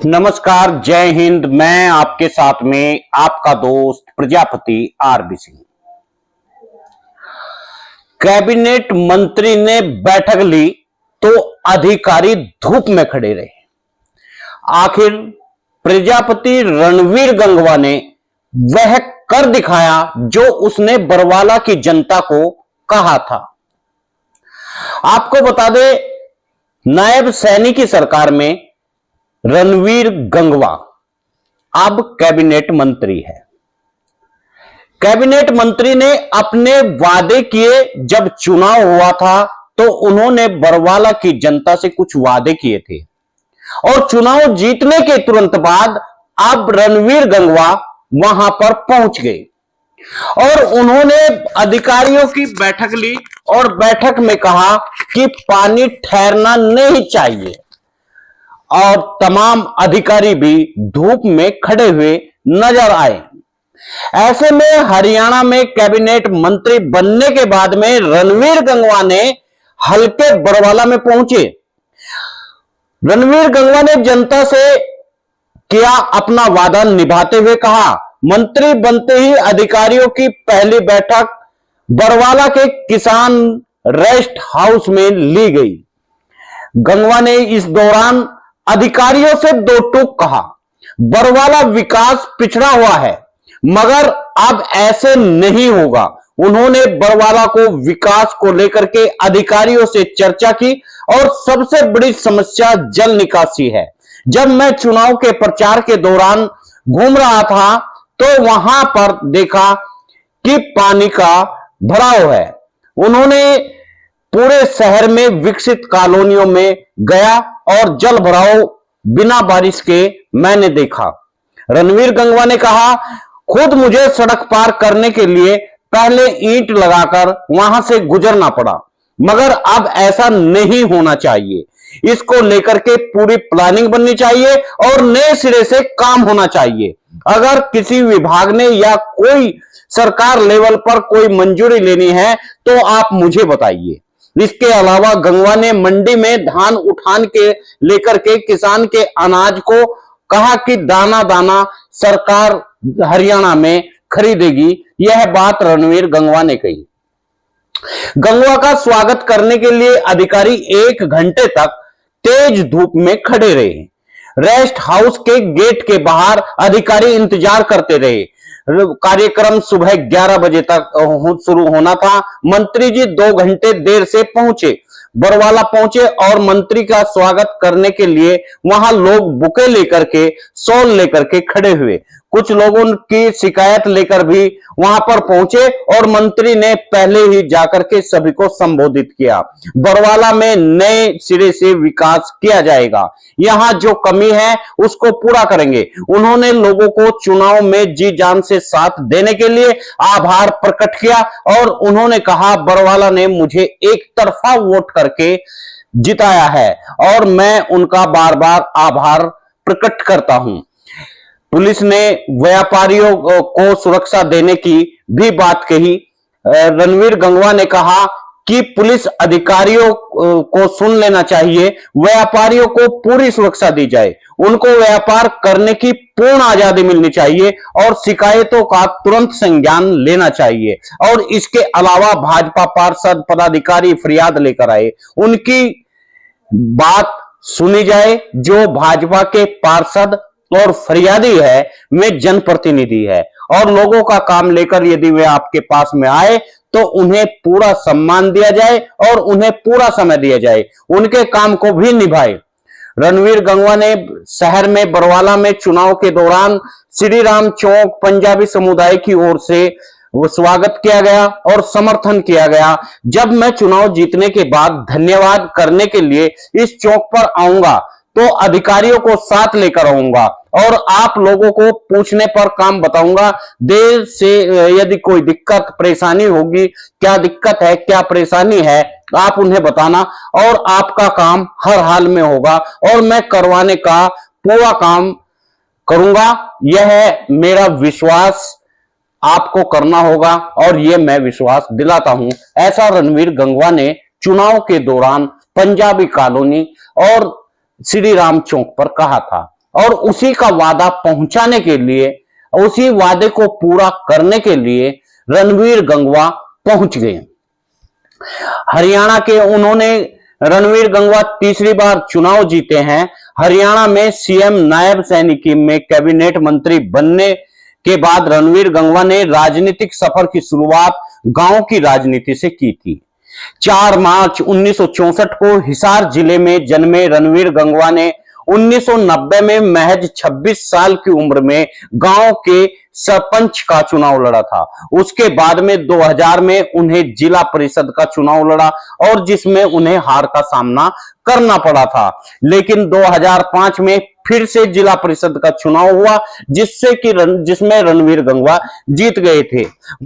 नमस्कार, जय हिंद। मैं आपके साथ में आपका दोस्त प्रजापति आरबी सिंह। कैबिनेट मंत्री ने बैठक ली तो अधिकारी धूप में खड़े रहे। आखिर प्रजापति रणवीर गंगवा ने वह कर दिखाया जो उसने बरवाला की जनता को कहा था। आपको बता दें, नायब सैनी की सरकार में रणवीर गंगवा अब कैबिनेट मंत्री है। कैबिनेट मंत्री ने अपने वादे किए। जब चुनाव हुआ था तो उन्होंने बरवाला की जनता से कुछ वादे किए थे और चुनाव जीतने के तुरंत बाद अब रणवीर गंगवा वहां पर पहुंच गए और उन्होंने अधिकारियों की बैठक ली और बैठक में कहा कि पानी ठहरना नहीं चाहिए और तमाम अधिकारी भी धूप में खड़े हुए नजर आए। ऐसे में हरियाणा में कैबिनेट मंत्री बनने के बाद में रणवीर गंगवा ने हल्के बरवाला में पहुंचे। रणवीर गंगवा ने जनता से किया अपना वादा निभाते हुए कहा, मंत्री बनते ही अधिकारियों की पहली बैठक बरवाला के किसान रेस्ट हाउस में ली गई। गंगवा ने इस दौरान अधिकारियों से दो टूक कहा, बरवाला विकास पिछड़ा हुआ है मगर अब ऐसे नहीं होगा। उन्होंने बरवाला को विकास को लेकर के अधिकारियों से चर्चा की और सबसे बड़ी समस्या जल निकासी है। जब मैं चुनाव के प्रचार के दौरान घूम रहा था तो वहां पर देखा कि पानी का भराव है। उन्होंने पूरे शहर में विकसित कॉलोनियों में गया और जल भराव बिना बारिश के मैंने देखा। रणवीर गंगवा ने कहा, खुद मुझे सड़क पार करने के लिए पहले ईंट लगाकर वहां से गुजरना पड़ा मगर अब ऐसा नहीं होना चाहिए। इसको लेकर के पूरी प्लानिंग बननी चाहिए और नए सिरे से काम होना चाहिए। अगर किसी विभाग ने या कोई सरकार लेवल पर कोई मंजूरी लेनी है तो आप मुझे बताइए। इसके अलावा गंगवा ने मंडी में धान उठान के लेकर के किसान के अनाज को कहा कि दाना दाना सरकार हरियाणा में खरीदेगी। यह बात रणवीर गंगवा ने कही। गंगवा का स्वागत करने के लिए अधिकारी 1 घंटे तक तेज धूप में खड़े रहे। रेस्ट हाउस के गेट के बाहर अधिकारी इंतजार करते रहे। कार्यक्रम सुबह 11 बजे तक शुरू होना था। मंत्री जी 2 घंटे देर से पहुंचे। बरवाला पहुंचे और मंत्री का स्वागत करने के लिए वहां लोग बुके लेकर के शॉल लेकर के खड़े हुए। कुछ लोगों की शिकायत लेकर भी वहां पर पहुंचे और मंत्री ने पहले ही जाकर के सभी को संबोधित किया। बरवाला में नए सिरे से विकास किया जाएगा, यहां जो कमी है उसको पूरा करेंगे। उन्होंने लोगों को चुनाव में जी जान से साथ देने के लिए आभार प्रकट किया और उन्होंने कहा, बरवाला ने मुझे एक तरफा वोट करके जिताया है और मैं उनका बार बार आभार प्रकट करता हूं। पुलिस ने व्यापारियों को सुरक्षा देने की भी बात कही। रणवीर गंगवा ने कहा कि पुलिस अधिकारियों को सुन लेना चाहिए, व्यापारियों को पूरी सुरक्षा दी जाए, उनको व्यापार करने की पूर्ण आजादी मिलनी चाहिए और शिकायतों का तुरंत संज्ञान लेना चाहिए। और इसके अलावा भाजपा पार्षद पदाधिकारी फरियाद लेकर आए, उनकी बात सुनी जाए। जो भाजपा के पार्षद और फरियादी है वे जनप्रतिनिधि है और लोगों का काम लेकर यदि वे आपके पास में आए तो उन्हें पूरा सम्मान दिया जाए और उन्हें पूरा समय दिया जाए, उनके काम को भी निभाए। रणवीर गंगवा ने शहर में बरवाला में चुनाव के दौरान श्री राम चौक पंजाबी समुदाय की ओर से वो स्वागत किया गया और समर्थन किया गया। जब मैं चुनाव जीतने के बाद धन्यवाद करने के लिए इस चौक पर आऊंगा तो अधिकारियों को साथ लेकर आऊंगा और आप लोगों को पूछने पर काम बताऊंगा। देर से यदि कोई दिक्कत परेशानी होगी, क्या दिक्कत है क्या परेशानी है, आप उन्हें बताना और आपका काम हर हाल में होगा और मैं करवाने का पूरा काम करूंगा। यह है मेरा विश्वास, आपको करना होगा और यह मैं विश्वास दिलाता हूं। ऐसा रणवीर गंगवा ने चुनाव के दौरान पंजाबी कॉलोनी और श्री राम चौक पर कहा था। और उसी का वादा पहुंचाने के लिए, उसी वादे को पूरा करने के लिए रणवीर गंगवा पहुंच गए हरियाणा के। उन्होंने रणवीर गंगवा तीसरी बार चुनाव जीते हैं। हरियाणा में सीएम नायब सैनिकी में कैबिनेट मंत्री बनने के बाद रणवीर गंगवा ने राजनीतिक सफर की शुरुआत गांव की राजनीति से की थी। 4 मार्च 1964 को हिसार जिले में जन्मे रणवीर गंगवा ने 1990 में महज 26 साल की उम्र में गांव के सरपंच का चुनाव लड़ा था। उसके बाद में 2000 में उन्हें जिला परिषद का चुनाव लड़ा और जिसमें उन्हें हार का सामना करना पड़ा था। लेकिन 2005 में फिर से जिला परिषद का चुनाव हुआ जिसमें रणवीर गंगवा जीत गए थे।